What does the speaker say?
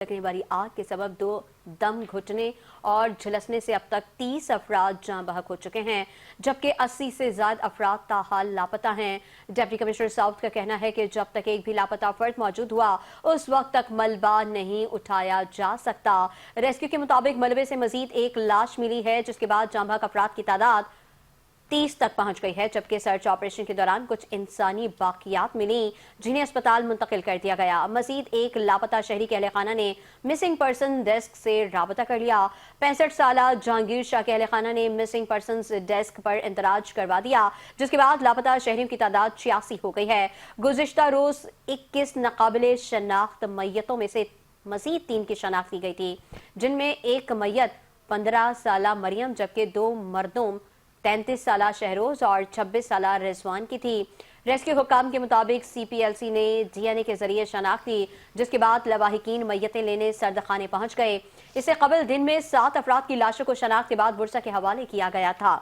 लगने वाली आग के सबब 2 दम घुटने और झुलसने से अब तक 30 अफराद जान बहक हो चुके हैं, जबकि 80 से ज्यादा अफराद ताहाल लापता हैं। डिप्टी कमिश्नर साउथ का कहना है कि जब तक एक भी लापता फर्द मौजूद हुआ उस वक्त तक मलबा नहीं उठाया जा सकता। रेस्क्यू के मुताबिक मलबे से मजीद एक लाश मिली है, जिसके बाद जान बहक अफराद की तादाद 30 तक पहुंच गई है, जबकि सर्च ऑपरेशन के दौरान कुछ इंसानी बाकियात मिली जिन्हें अस्पताल मुंतकिल कर दिया गया। मजीद एक लापता शहरी के अहलखाना ने मिसिंग पर्सन डेस्क से राबता कर लिया। 65 साला जहांगीर शाह के अहलखाना ने मिसिंग पर्सन डेस्क पर इंदराज करवा दिया, जिसके बाद लापता शहरियों की तादाद 86 हो गई है। गुज़िश्ता रोज 21 नाकाबिले शनाख्त मैयतों में से मजीद 3 की शनाख्त की गई थी, जिनमें एक मैयत 15 साला मरियम जबकि 2 मर्दों 33 साला शहरोज और 26 साला रिजवान की थी। रेस्क्यू हुकाम के मुताबिक CPLC ने DNA के जरिए शनाख्त की, जिसके बाद लवाहिकीन मैयतें लेने सर्दखाने पहुंच गए। इससे कबल दिन में 7 अफराद की लाशों को शनाख्त के बाद बुरसा के हवाले किया गया था।